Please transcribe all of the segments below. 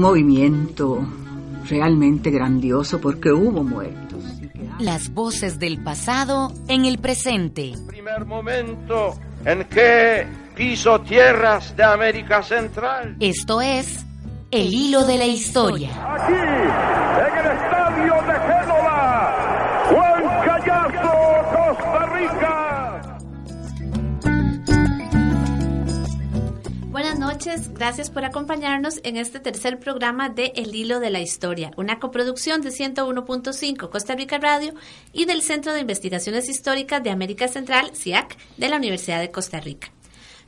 movimiento realmente grandioso porque hubo muertos. Las voces del pasado en el presente. El primer momento en que piso tierras de América Central. Esto es El Hilo de la Historia. Aquí, en el estadio de Génova, Huancayazo, Costa Rica. Buenas noches, gracias por acompañarnos en este tercer programa de El Hilo de la Historia, una coproducción de 101.5 Costa Rica Radio y del Centro de Investigaciones Históricas de América Central, CIAC, de la Universidad de Costa Rica.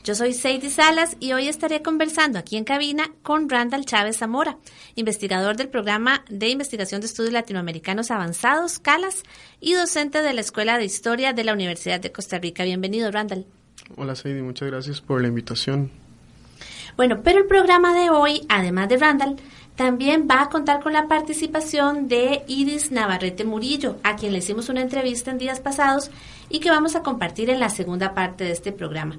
Yo soy Seidy Salas y hoy estaré conversando aquí en cabina con Randall Chávez Zamora, investigador del Programa de Investigación de Estudios Latinoamericanos Avanzados, CALAS, y docente de la Escuela de Historia de la Universidad de Costa Rica. Bienvenido, Randall. Hola, Seidy, muchas gracias por la invitación. Bueno, pero el programa de hoy, además de Randall, también va a contar con la participación de Iris Navarrete Murillo, a quien le hicimos una entrevista en días pasados y que vamos a compartir en la segunda parte de este programa.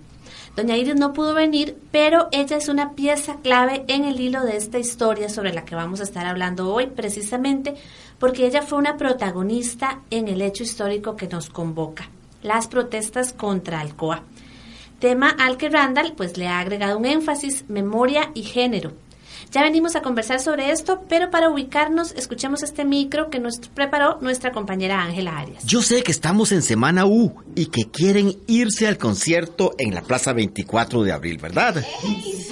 Doña Iris no pudo venir, pero ella es una pieza clave en el hilo de esta historia sobre la que vamos a estar hablando hoy, precisamente porque ella fue una protagonista en el hecho histórico que nos convoca, las protestas contra Alcoa. Tema al que Randall pues le ha agregado un énfasis, memoria y género. Ya venimos a conversar sobre esto, pero para ubicarnos, escuchemos este micro que nos preparó nuestra compañera Ángela Arias. Yo sé que estamos en Semana U y que quieren irse al concierto en la Plaza 24 de Abril, ¿verdad? Sí,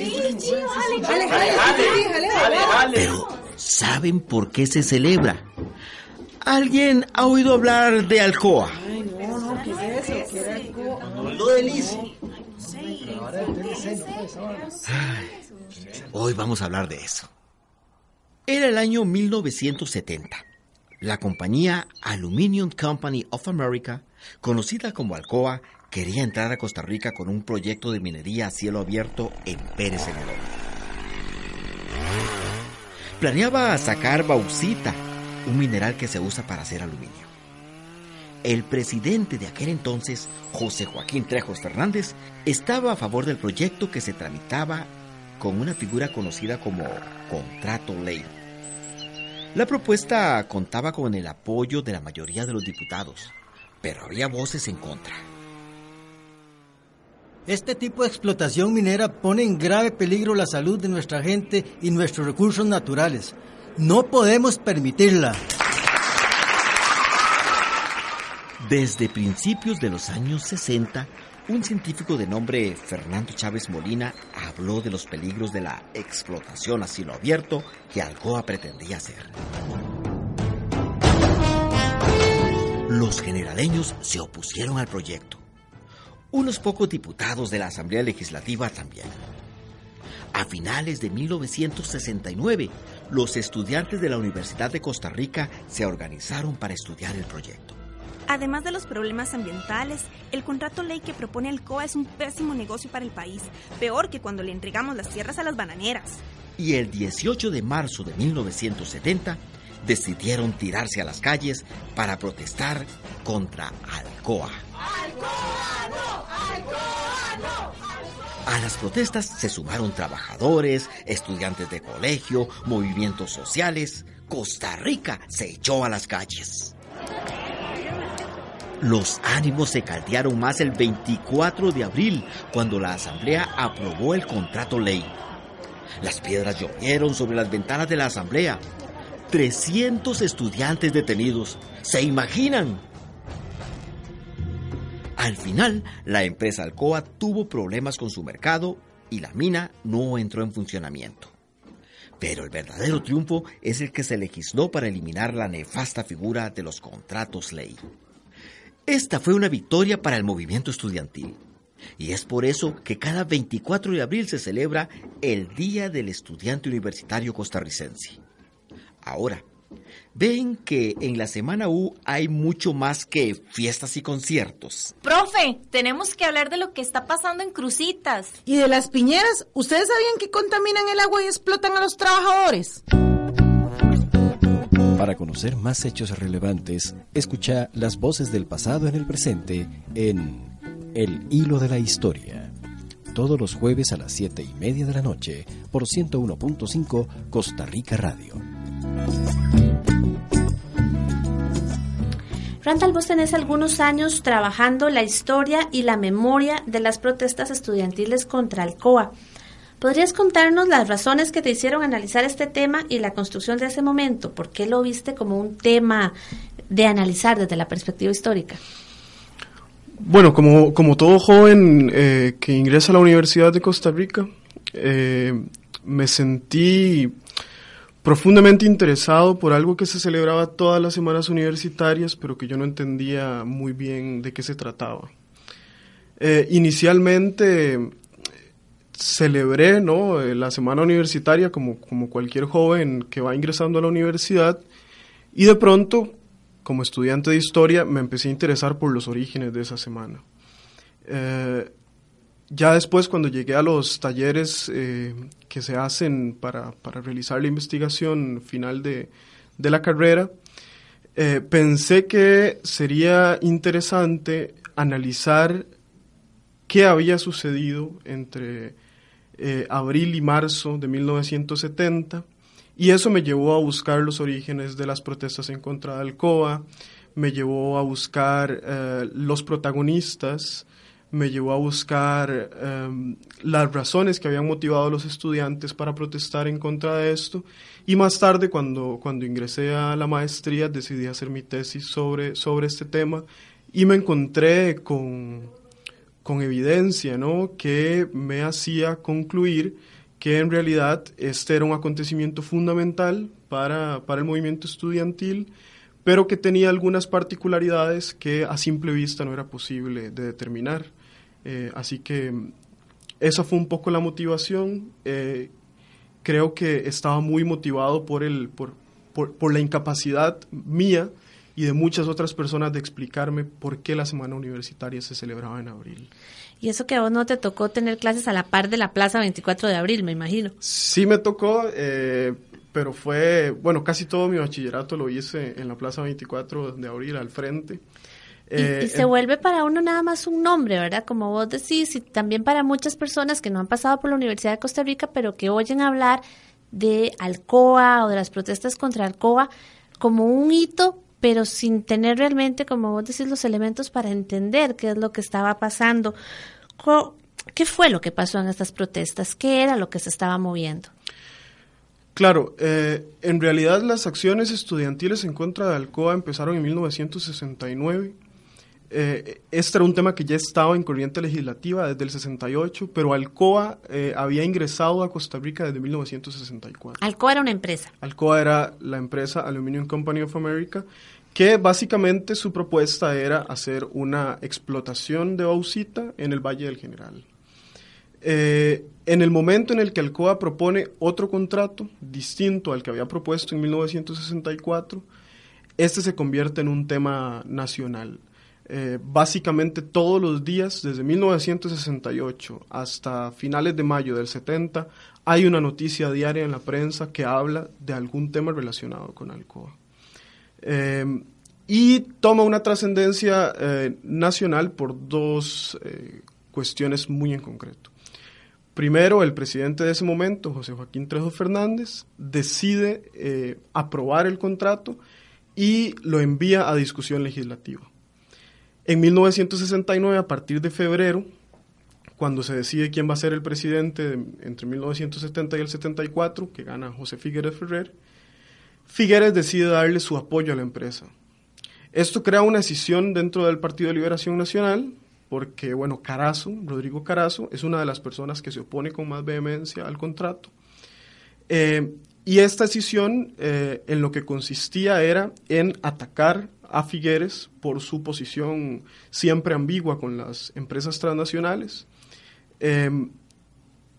Pero, ¿saben por qué se celebra? ¿Alguien ha oído hablar de Alcoa? No, ¿qué es eso? ¿Qué era Alcoa? Lo del ICE. Hoy vamos a hablar de eso. Era el año 1970. La compañía Aluminium Company of America, conocida como Alcoa, quería entrar a Costa Rica con un proyecto de minería a cielo abierto en Pérez Celedón. Planeaba sacar bauxita, un mineral que se usa para hacer aluminio. El presidente de aquel entonces, José Joaquín Trejos Fernández, estaba a favor del proyecto que se tramitaba con una figura conocida como contrato ley. La propuesta contaba con el apoyo de la mayoría de los diputados, pero había voces en contra. Este tipo de explotación minera pone en grave peligro la salud de nuestra gente y nuestros recursos naturales. No podemos permitirla. Desde principios de los años 60, un científico de nombre Fernando Chávez Molina habló de los peligros de la explotación a cielo abierto que Alcoa pretendía hacer. Los generaleños se opusieron al proyecto. Unos pocos diputados de la Asamblea Legislativa también. A finales de 1969, los estudiantes de la Universidad de Costa Rica se organizaron para estudiar el proyecto. Además de los problemas ambientales, el contrato ley que propone Alcoa es un pésimo negocio para el país, peor que cuando le entregamos las tierras a las bananeras. Y el 18 de marzo de 1970 decidieron tirarse a las calles para protestar contra Alcoa. ¡Alcoa no! ¡Alcoa no! A las protestas se sumaron trabajadores, estudiantes de colegio, movimientos sociales. Costa Rica se echó a las calles. Los ánimos se caldearon más el 24 de abril, cuando la Asamblea aprobó el contrato ley. Las piedras llovieron sobre las ventanas de la Asamblea. 300 estudiantes detenidos. ¿Se imaginan? Al final, la empresa Alcoa tuvo problemas con su mercado y la mina no entró en funcionamiento. Pero el verdadero triunfo es el que se legisló para eliminar la nefasta figura de los contratos ley. Esta fue una victoria para el movimiento estudiantil. Y es por eso que cada 24 de abril se celebra el Día del Estudiante Universitario Costarricense. Ahora, ven que en la Semana U hay mucho más que fiestas y conciertos. Profe, tenemos que hablar de lo que está pasando en Cruzitas. ¿Y de las piñeras? ¿Ustedes sabían que contaminan el agua y explotan a los trabajadores? Para conocer más hechos relevantes, escucha las voces del pasado en el presente en El Hilo de la Historia. todos los jueves a las 7:30 de la noche por 101.5 Costa Rica Radio. Randall, vos tenés algunos años trabajando la historia y la memoria de las protestas estudiantiles contra Alcoa. ¿Podrías contarnos las razones que te hicieron analizar este tema y la construcción de ese momento? ¿Por qué lo viste como un tema de analizar desde la perspectiva histórica? Bueno, como todo joven que ingresa a la Universidad de Costa Rica, me sentí profundamente interesado por algo que se celebraba todas las semanas universitarias, pero que yo no entendía muy bien de qué se trataba. Inicialmente celebré, ¿no?, la semana universitaria como cualquier joven que va ingresando a la universidad, y de pronto, como estudiante de historia, me empecé a interesar por los orígenes de esa semana. Ya después, cuando llegué a los talleres que se hacen para realizar la investigación final de la carrera, pensé que sería interesante analizar qué había sucedido entre abril y marzo de 1970, y eso me llevó a buscar los orígenes de las protestas en contra de Alcoa, me llevó a buscar los protagonistas, me llevó a buscar las razones que habían motivado a los estudiantes para protestar en contra de esto, y más tarde, cuando ingresé a la maestría, decidí hacer mi tesis sobre este tema, y me encontré con evidencia, ¿no?, que me hacía concluir que en realidad este era un acontecimiento fundamental para el movimiento estudiantil, pero que tenía algunas particularidades que a simple vista no era posible de determinar. Así que esa fue un poco la motivación. Creo que estaba muy motivado por la incapacidad mía y de muchas otras personas de explicarme por qué la semana universitaria se celebraba en abril. Y eso que a vos no te tocó tener clases a la par de la Plaza 24 de Abril, me imagino. Sí me tocó, pero casi todo mi bachillerato lo hice en la Plaza 24 de Abril, al frente. Y se vuelve para uno nada más un nombre, ¿verdad? Como vos decís, y también para muchas personas que no han pasado por la Universidad de Costa Rica, pero que oyen hablar de Alcoa o de las protestas contra Alcoa como un hito, pero sin tener realmente, como vos decís, los elementos para entender qué es lo que estaba pasando. ¿Qué fue lo que pasó en estas protestas? ¿Qué era lo que se estaba moviendo? Claro, en realidad las acciones estudiantiles en contra de Alcoa empezaron en 1969. Este era un tema que ya estaba en corriente legislativa desde el 68, pero Alcoa había ingresado a Costa Rica desde 1964. Alcoa era una empresa. Alcoa era la empresa Aluminum Company of America, que básicamente su propuesta era hacer una explotación de bauxita en el Valle del General. En el momento en el que Alcoa propone otro contrato distinto al que había propuesto en 1964, este se convierte en un tema nacional. Básicamente todos los días, desde 1968 hasta finales de mayo del 70, hay una noticia diaria en la prensa que habla de algún tema relacionado con Alcoa. Y toma una trascendencia nacional por dos cuestiones muy en concreto. Primero, el presidente de ese momento, José Joaquín Trejo Fernández, decide aprobar el contrato y lo envía a discusión legislativa. En 1969, a partir de febrero, cuando se decide quién va a ser el presidente entre 1970 y el 74, que gana José Figueres Ferrer, Figueres decide darle su apoyo a la empresa. Esto crea una escisión dentro del Partido de Liberación Nacional, porque, Rodrigo Carazo, es una de las personas que se opone con más vehemencia al contrato. Y esta escisión en lo que consistía era en atacar a Figueres por su posición siempre ambigua con las empresas transnacionales.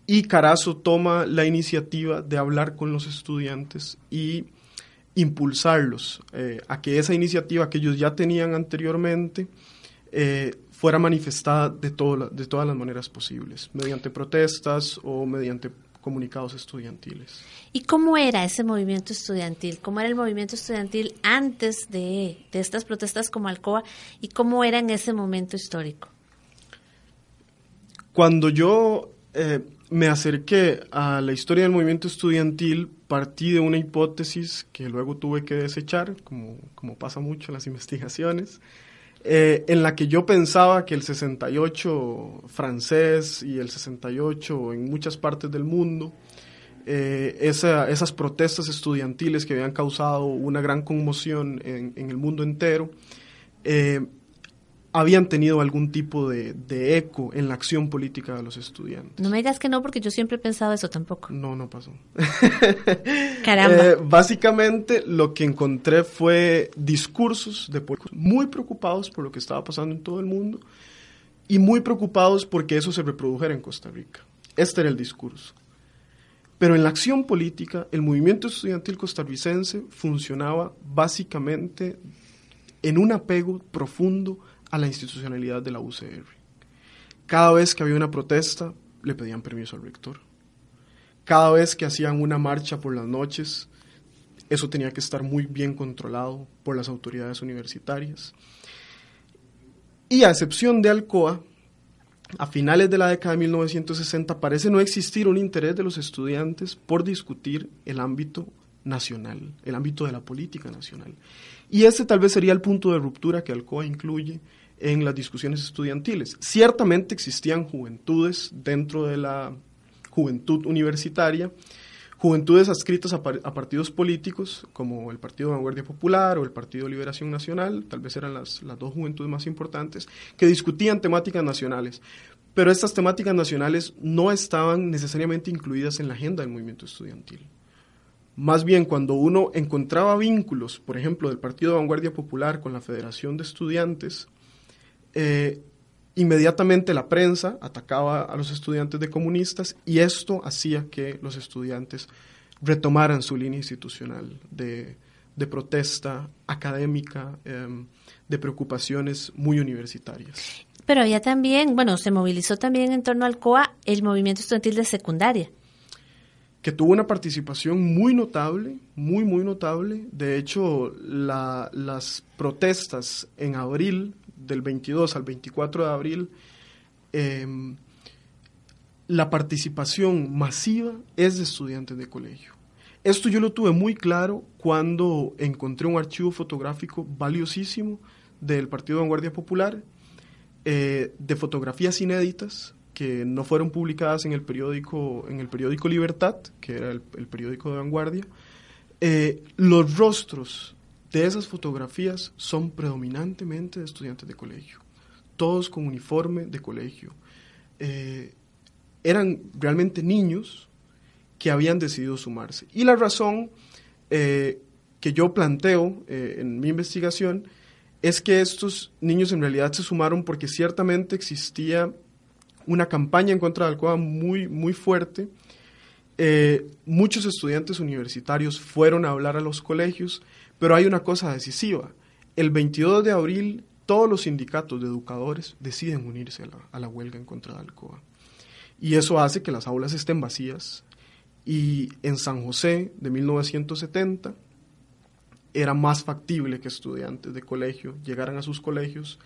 Y Carazo toma la iniciativa de hablar con los estudiantes y impulsarlos a que esa iniciativa que ellos ya tenían anteriormente fuera manifestada de todas las maneras posibles, mediante protestas o mediante comunicados estudiantiles. ¿Y cómo era ese movimiento estudiantil? ¿Cómo era el movimiento estudiantil antes de estas protestas como Alcoa? ¿Y cómo era en ese momento histórico? Cuando yo me acerqué a la historia del movimiento estudiantil, partí de una hipótesis que luego tuve que desechar, como pasa mucho en las investigaciones, en la que yo pensaba que el 68 francés y el 68 en muchas partes del mundo, esas protestas estudiantiles que habían causado una gran conmoción en el mundo entero, habían tenido algún tipo de eco en la acción política de los estudiantes. No me digas que no, porque yo siempre he pensado eso tampoco. No pasó. Caramba. Básicamente lo que encontré fue discursos de políticos muy preocupados por lo que estaba pasando en todo el mundo y muy preocupados porque eso se reprodujera en Costa Rica. Este era el discurso. Pero en la acción política, el movimiento estudiantil costarricense funcionaba básicamente en un apego profundo a la institucionalidad de la UCR. Cada vez que había una protesta, le pedían permiso al rector. Cada vez que hacían una marcha por las noches, eso tenía que estar muy bien controlado por las autoridades universitarias. Y a excepción de Alcoa, a finales de la década de 1960 parece no existir un interés de los estudiantes por discutir el ámbito nacional, el ámbito de la política nacional. Y ese tal vez sería el punto de ruptura que Alcoa incluye en las discusiones estudiantiles. Ciertamente existían juventudes dentro de la juventud universitaria, juventudes adscritas a partidos políticos, como el Partido Vanguardia Popular o el Partido Liberación Nacional, tal vez eran las dos juventudes más importantes, que discutían temáticas nacionales. Pero estas temáticas nacionales no estaban necesariamente incluidas en la agenda del movimiento estudiantil. Más bien, cuando uno encontraba vínculos, por ejemplo, del Partido Vanguardia Popular con la Federación de Estudiantes, inmediatamente la prensa atacaba a los estudiantes de comunistas y esto hacía que los estudiantes retomaran su línea institucional de protesta académica, de preocupaciones muy universitarias. Pero había también, se movilizó también en torno al COA el movimiento estudiantil de secundaria, que tuvo una participación muy notable, muy notable. De hecho, las protestas en abril, del 22 al 24 de abril, la participación masiva es de estudiantes de colegio. Esto yo lo tuve muy claro cuando encontré un archivo fotográfico valiosísimo del Partido Vanguardia Popular, de fotografías inéditas que no fueron publicadas en el periódico Libertad, que era el periódico de vanguardia. Los rostros de esas fotografías son predominantemente de estudiantes de colegio, todos con uniforme de colegio. Eran realmente niños que habían decidido sumarse. Y la razón que yo planteo en mi investigación es que estos niños en realidad se sumaron porque ciertamente existía una campaña en contra de Alcoa muy fuerte. Muchos estudiantes universitarios fueron a hablar a los colegios, pero hay una cosa decisiva. El 22 de abril, todos los sindicatos de educadores deciden unirse a la huelga en contra de Alcoa. Y eso hace que las aulas estén vacías. Y en San José, de 1970, era más factible que estudiantes de colegio llegaran a sus colegios,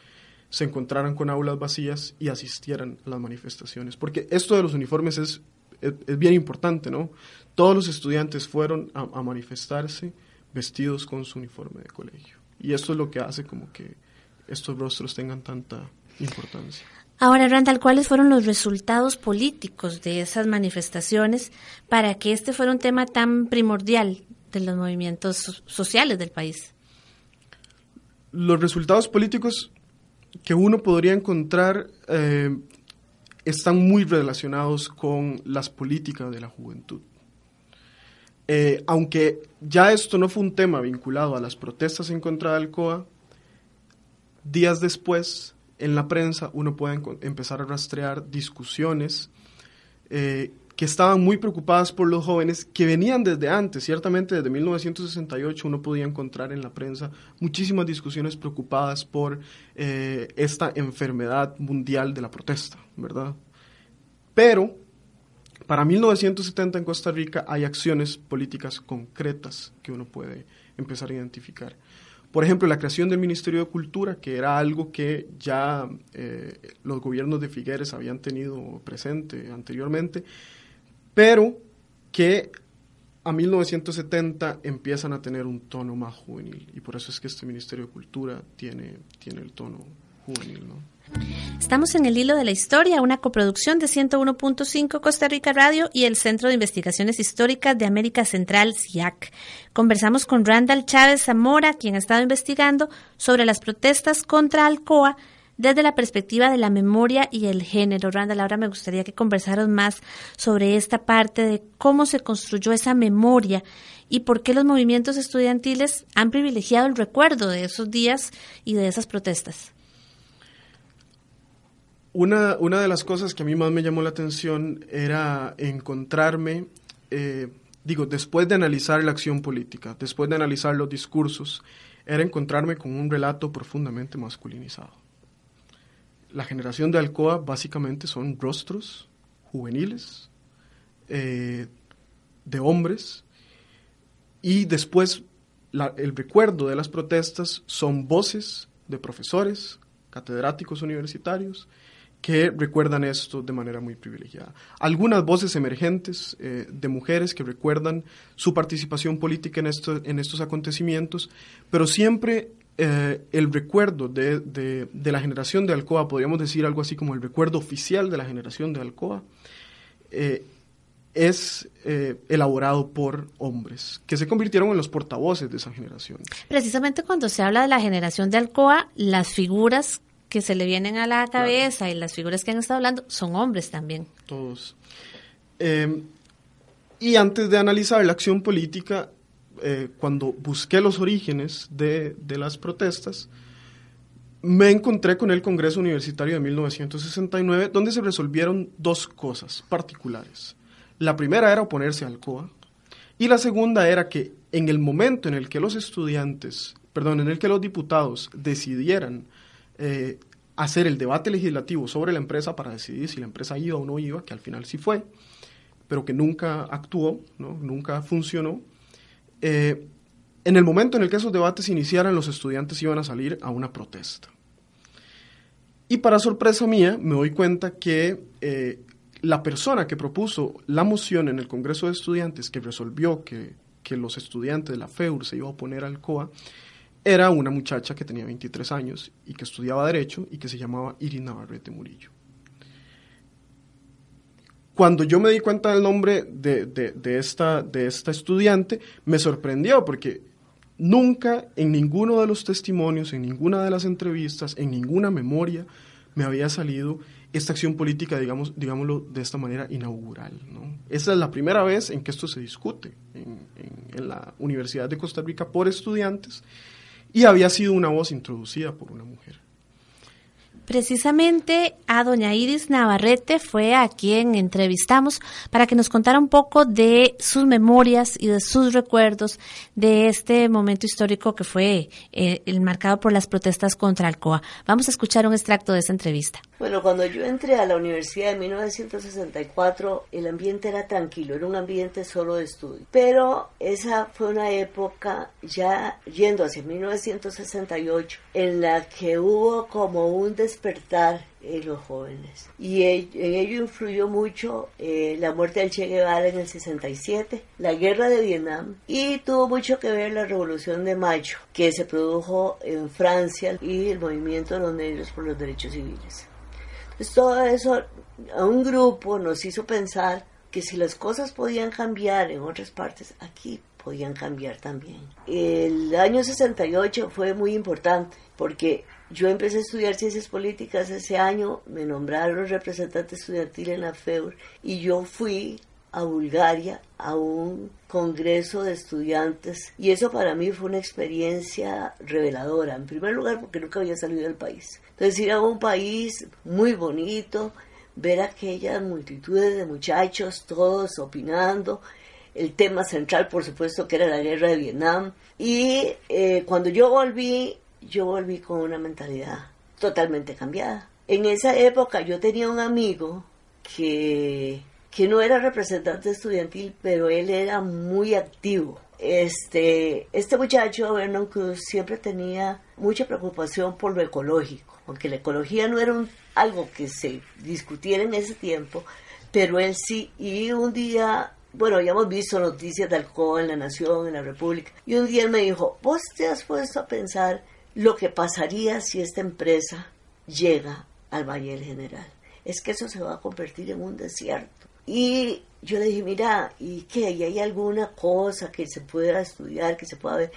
se encontraran con aulas vacías y asistieran a las manifestaciones. Porque esto de los uniformes es bien importante, ¿no? Todos los estudiantes fueron a manifestarse vestidos con su uniforme de colegio. Y esto es lo que hace como que estos rostros tengan tanta importancia. Ahora, Randall, ¿cuáles fueron los resultados políticos de esas manifestaciones para que este fuera un tema tan primordial de los movimientos sociales del país? Los resultados políticos que uno podría encontrar están muy relacionados con las políticas de la juventud. Aunque ya esto no fue un tema vinculado a las protestas en contra de Alcoa, días después, en la prensa, uno puede empezar a rastrear discusiones que estaban muy preocupadas por los jóvenes, que venían desde antes. Ciertamente desde 1968 uno podía encontrar en la prensa muchísimas discusiones preocupadas por esta enfermedad mundial de la protesta, ¿verdad? Pero para 1970 en Costa Rica hay acciones políticas concretas que uno puede empezar a identificar. Por ejemplo, la creación del Ministerio de Cultura, que era algo que ya los gobiernos de Figueres habían tenido presente anteriormente, pero que a 1970 empiezan a tener un tono más juvenil, y por eso es que este Ministerio de Cultura tiene el tono juvenil, ¿no? Estamos en el hilo de la historia, una coproducción de 101.5 Costa Rica Radio y el Centro de Investigaciones Históricas de América Central, CIAC. Conversamos con Randall Chávez Zamora, quien ha estado investigando sobre las protestas contra Alcoa desde la perspectiva de la memoria y el género. Randall, ahora me gustaría que conversaras más sobre esta parte de cómo se construyó esa memoria y por qué los movimientos estudiantiles han privilegiado el recuerdo de esos días y de esas protestas. Una de las cosas que a mí más me llamó la atención era encontrarme, después de analizar la acción política, después de analizar los discursos, era encontrarme con un relato profundamente masculinizado. La generación de Alcoa básicamente son rostros juveniles, de hombres, y después el recuerdo de las protestas son voces de profesores, catedráticos universitarios, que recuerdan esto de manera muy privilegiada. Algunas voces emergentes de mujeres que recuerdan su participación política en estos acontecimientos, pero siempre el recuerdo de la generación de Alcoa, podríamos decir algo así como el recuerdo oficial de la generación de Alcoa, es elaborado por hombres, que se convirtieron en los portavoces de esa generación. Precisamente cuando se habla de la generación de Alcoa, las figuras que se le vienen a la cabeza, claro, y las figuras que han estado hablando son hombres también. Todos. Y antes de analizar la acción política, cuando busqué los orígenes de las protestas, me encontré con el Congreso Universitario de 1969, donde se resolvieron dos cosas particulares. La primera era oponerse a Alcoa, y la segunda era que en el momento en el que los diputados decidieran hacer el debate legislativo sobre la empresa para decidir si la empresa iba o no iba, que al final sí fue, pero que nunca actuó, ¿no? Nunca funcionó. En el momento en el que esos debates iniciaran, los estudiantes iban a salir a una protesta. Y para sorpresa mía, me doy cuenta que la persona que propuso la moción en el Congreso de Estudiantes, que resolvió que los estudiantes de la FEUR se iban a oponer al COA, era una muchacha que tenía 23 años y que estudiaba Derecho y que se llamaba Iris Navarrete Murillo. Cuando yo me di cuenta del nombre de esta estudiante, me sorprendió porque nunca en ninguno de los testimonios, en ninguna de las entrevistas, en ninguna memoria, me había salido esta acción política, digámoslo de esta manera, inaugural, ¿no? Esa es la primera vez en que esto se discute en la Universidad de Costa Rica por estudiantes, y había sido una voz introducida por una mujer. Precisamente a doña Iris Navarrete fue a quien entrevistamos para que nos contara un poco de sus memorias y de sus recuerdos de este momento histórico que fue marcado por las protestas contra Alcoa. Vamos a escuchar un extracto de esa entrevista. Bueno, cuando yo entré a la universidad en 1964, el ambiente era tranquilo, era un ambiente solo de estudio. Pero esa fue una época, ya yendo hacia 1968, en la que hubo como un despertar en los jóvenes. Y en ello influyó mucho la muerte del Che Guevara en el 67, la guerra de Vietnam, y tuvo mucho que ver la Revolución de Mayo, que se produjo en Francia, y el movimiento de los negros por los derechos civiles. Entonces todo eso a un grupo nos hizo pensar que si las cosas podían cambiar en otras partes, aquí podían cambiar también. El año 68 fue muy importante porque yo empecé a estudiar ciencias políticas ese año, me nombraron representante estudiantil en la FEUR y yo fui a Bulgaria a un congreso de estudiantes y eso para mí fue una experiencia reveladora, en primer lugar porque nunca había salido del país. Entonces ir a un país muy bonito, ver aquellas multitudes de muchachos todos opinando, el tema central por supuesto que era la guerra de Vietnam y cuando yo volví con una mentalidad totalmente cambiada. En esa época yo tenía un amigo que no era representante estudiantil, pero él era muy activo este muchacho, Vernon Cruz, siempre tenía mucha preocupación por lo ecológico, aunque la ecología no era algo que se discutiera en ese tiempo, pero él sí, y un día, bueno, ya hemos visto noticias de Alcoa en La Nación, en La República, y un día él me dijo, ¿vos te has puesto a pensar lo que pasaría si esta empresa llega al Valle del General? Es que eso se va a convertir en un desierto. Y yo le dije, mira, ¿y qué? ¿Y hay alguna cosa que se pueda estudiar, que se pueda ver?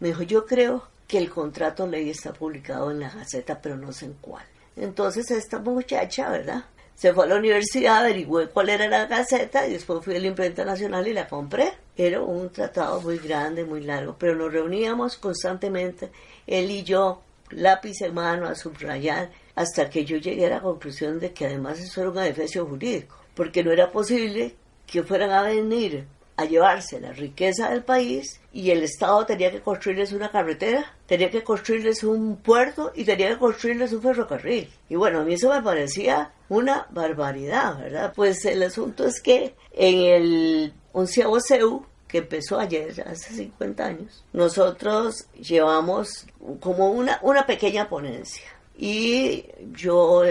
Me dijo, yo creo que el contrato ley está publicado en la Gaceta, pero no sé en cuál. Entonces esta muchacha, ¿verdad?, se fue a la universidad, averigué cuál era la Gaceta y después fui a la Imprenta Nacional y la compré. Era un tratado muy grande, muy largo, pero nos reuníamos constantemente, él y yo, lápiz en mano, a subrayar, hasta que yo llegué a la conclusión de que además eso era un adefesio jurídico, porque no era posible que fueran a venir a llevarse la riqueza del país y el Estado tenía que construirles una carretera, tenía que construirles un puerto y tenía que construirles un ferrocarril. Y bueno, a mí eso me parecía una barbaridad, ¿verdad? Pues el asunto es que en el 11º CEU, que empezó ayer, hace 50 años, nosotros llevamos como una pequeña ponencia. Y yo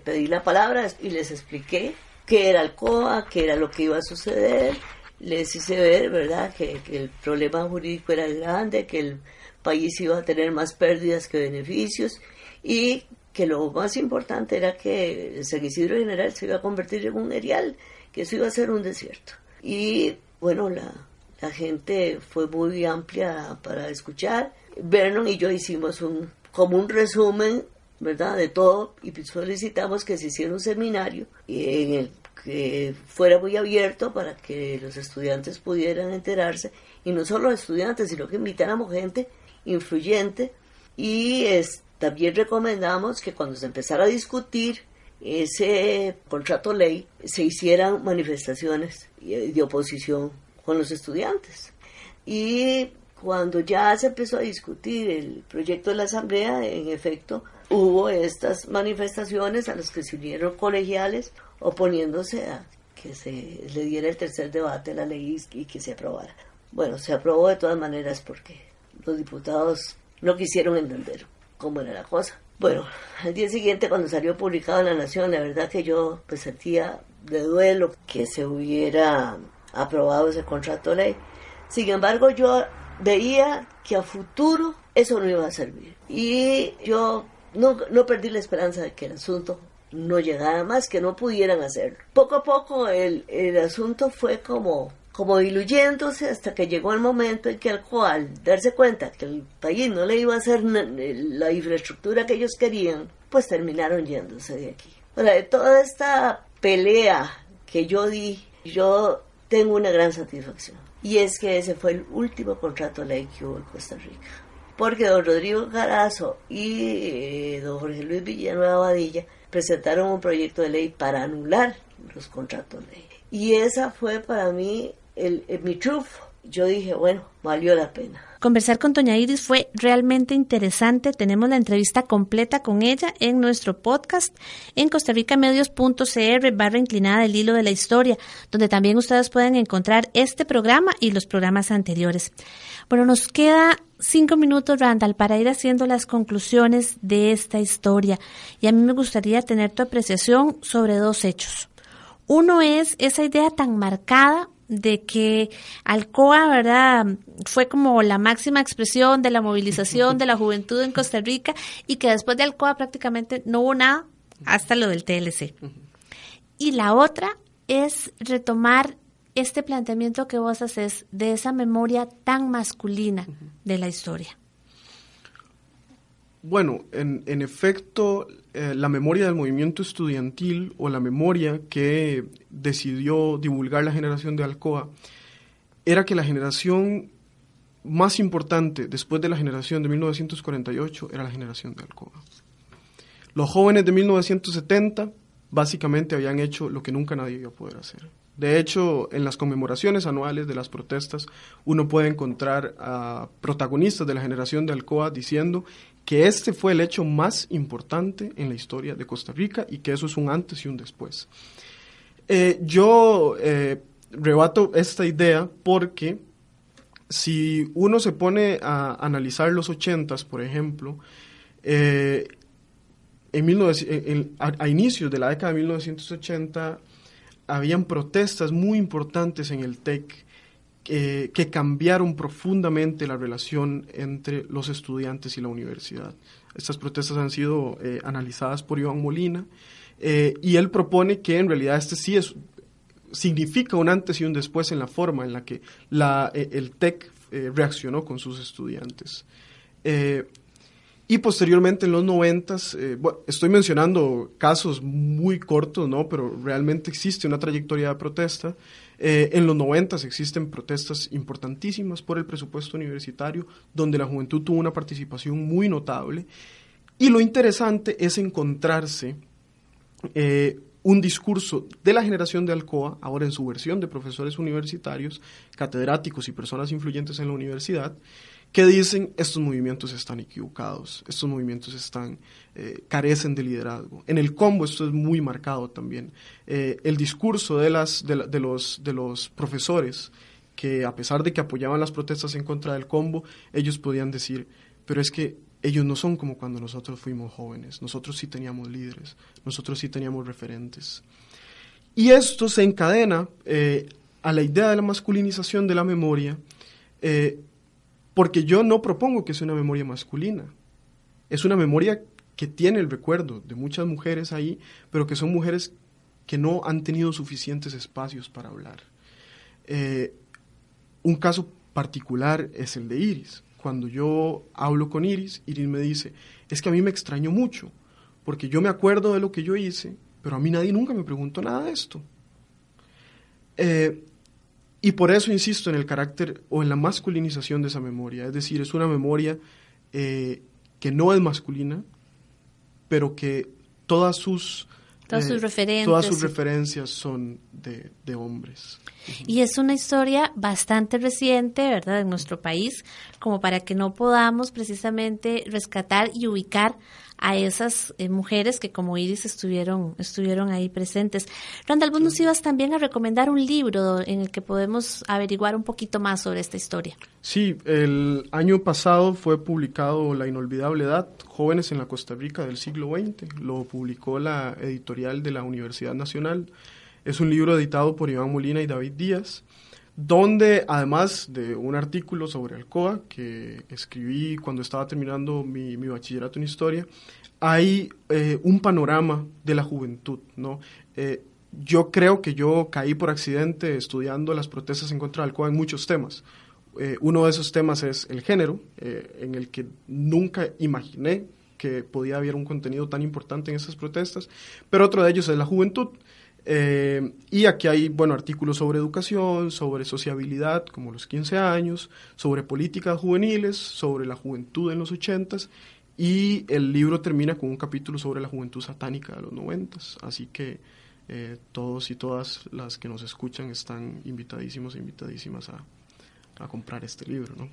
pedí la palabra y les expliqué qué era Alcoa, qué era lo que iba a suceder. Les hice ver, ¿verdad?, que el problema jurídico era grande, que el país iba a tener más pérdidas que beneficios y que lo más importante era que el San Isidro General se iba a convertir en un erial, que eso iba a ser un desierto. Y bueno, la gente fue muy amplia para escuchar. Vernon y yo hicimos como un resumen, ¿verdad?, de todo, y solicitamos que se hiciera un seminario en el que fuera muy abierto para que los estudiantes pudieran enterarse, y no solo los estudiantes, sino que invitáramos gente influyente, y también recomendamos que cuando se empezara a discutir ese contrato ley, se hicieran manifestaciones de oposición con los estudiantes. Y cuando ya se empezó a discutir el proyecto de la Asamblea, en efecto, hubo estas manifestaciones a las que se unieron colegiales oponiéndose a que se le diera el tercer debate a la ley y que se aprobara. Bueno, se aprobó de todas maneras porque los diputados no quisieron entender cómo era la cosa. Bueno, al día siguiente, cuando salió publicado en La Nación, la verdad que yo pues sentía de duelo que se hubiera aprobado ese contrato ley. Sin embargo, yo veía que a futuro eso no iba a servir. Y yo no perdí la esperanza de que el asunto no llegara más, que no pudieran hacerlo. Poco a poco el asunto fue como diluyéndose hasta que llegó el momento en que Alcoa, al darse cuenta que el país no le iba a hacer la infraestructura que ellos querían, pues terminaron yéndose de aquí. Ahora, de toda esta pelea que yo di, yo tengo una gran satisfacción. Y es que ese fue el último contrato ley que hubo en Costa Rica. Porque don Rodrigo Carazo y don Jorge Luis Villanueva Badilla presentaron un proyecto de ley para anular los contratos ley. Y esa fue para mí mi triunfo. Yo dije, bueno, valió la pena. Conversar con doña Iris fue realmente interesante. Tenemos la entrevista completa con ella en nuestro podcast en costarricamedios.cr/inclinada del hilo de la historia, donde también ustedes pueden encontrar este programa y los programas anteriores. Bueno, nos queda 5 minutos, Randall, para ir haciendo las conclusiones de esta historia. Y a mí me gustaría tener tu apreciación sobre 2 hechos. Uno es esa idea tan marcada de que Alcoa, ¿verdad?, fue como la máxima expresión de la movilización de la juventud en Costa Rica y que después de Alcoa prácticamente no hubo nada hasta lo del TLC. Y la otra es retomar este planteamiento que vos haces de esa memoria tan masculina de la historia. Bueno, en efecto, la memoria del movimiento estudiantil o la memoria que decidió divulgar la generación de Alcoa era que la generación más importante después de la generación de 1948 era la generación de Alcoa. Los jóvenes de 1970 básicamente habían hecho lo que nunca nadie iba a poder hacer. De hecho, en las conmemoraciones anuales de las protestas, uno puede encontrar a protagonistas de la generación de Alcoa diciendo que este fue el hecho más importante en la historia de Costa Rica y que eso es un antes y un después. Yo rebato esta idea porque si uno se pone a analizar los 80s, por ejemplo, a inicios de la década de 1980 habían protestas muy importantes en el TEC que cambiaron profundamente la relación entre los estudiantes y la universidad. Estas protestas han sido analizadas por Iván Molina, y él propone que en realidad significa un antes y un después en la forma en la que el TEC reaccionó con sus estudiantes. Y posteriormente en los 90s, estoy mencionando casos muy cortos, ¿no? Pero realmente existe una trayectoria de protesta. En los 90s existen protestas importantísimas por el presupuesto universitario, donde la juventud tuvo una participación muy notable. Y lo interesante es encontrarse un discurso de la generación de Alcoa, ahora en su versión de profesores universitarios, catedráticos y personas influyentes en la universidad, que dicen estos movimientos están equivocados, estos movimientos carecen de liderazgo. En el combo esto es muy marcado también. El discurso de los profesores, que a pesar de que apoyaban las protestas en contra del combo, ellos podían decir, pero es que ellos no son como cuando nosotros fuimos jóvenes, nosotros sí teníamos líderes, nosotros sí teníamos referentes. Y esto se encadena a la idea de la masculinización de la memoria, porque yo no propongo que sea una memoria masculina, es una memoria que tiene el recuerdo de muchas mujeres ahí, pero que son mujeres que no han tenido suficientes espacios para hablar. Un caso particular es el de Iris. Cuando yo hablo con Iris me dice, es que a mí me extrañó mucho, porque yo me acuerdo de lo que yo hice, pero a mí nadie nunca me preguntó nada de esto. Y por eso insisto en el carácter o en la masculinización de esa memoria, es decir, es una memoria que no es masculina, pero que todas sus referencias son de hombres. Y es una historia bastante reciente, ¿verdad?, en nuestro país, como para que no podamos precisamente rescatar y ubicar a esas mujeres que como Iris estuvieron ahí presentes. Randall, vos nos ibas también a recomendar un libro en el que podemos averiguar un poquito más sobre esta historia. Sí, el año pasado fue publicado La inolvidable edad, Jóvenes en la Costa Rica del siglo XX. Lo publicó la editorial de la Universidad Nacional. Es un libro editado por Iván Molina y David Díaz, donde además de un artículo sobre Alcoa que escribí cuando estaba terminando mi bachillerato en historia, hay un panorama de la juventud, ¿no? Yo creo que yo caí por accidente estudiando las protestas en contra de Alcoa en muchos temas. Uno de esos temas es el género, en el que nunca imaginé que podía haber un contenido tan importante en esas protestas, pero otro de ellos es la juventud. Y aquí hay, artículos sobre educación, sobre sociabilidad, como los 15 años, sobre políticas juveniles, sobre la juventud en los 80s, y el libro termina con un capítulo sobre la juventud satánica de los 90s, así que todos y todas las que nos escuchan están invitadísimos e invitadísimas a comprar este libro, ¿no?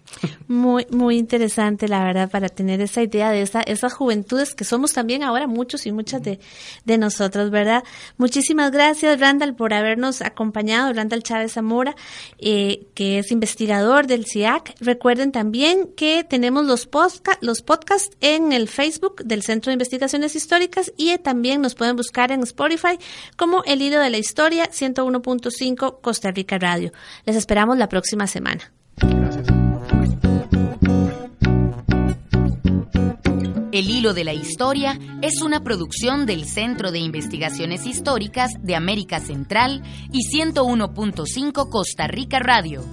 Muy, muy interesante, la verdad, para tener esa idea de esas juventudes que somos también ahora muchos y muchas de nosotros, ¿verdad? Muchísimas gracias, Randall, por habernos acompañado, Randall Chávez Zamora, que es investigador del CIAC. Recuerden también que tenemos los podcasts en el Facebook del Centro de Investigaciones Históricas, y también nos pueden buscar en Spotify como El Hilo de la Historia 101.5 Costa Rica Radio. Les esperamos la próxima semana. Gracias. El Hilo de la Historia es una producción del Centro de Investigaciones Históricas de América Central y 101.5 Costa Rica Radio.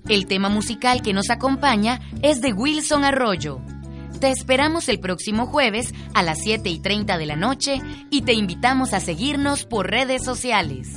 El tema musical que nos acompaña es de Wilson Arroyo. Te esperamos el próximo jueves a las 7:30 de la noche y te invitamos a seguirnos por redes sociales.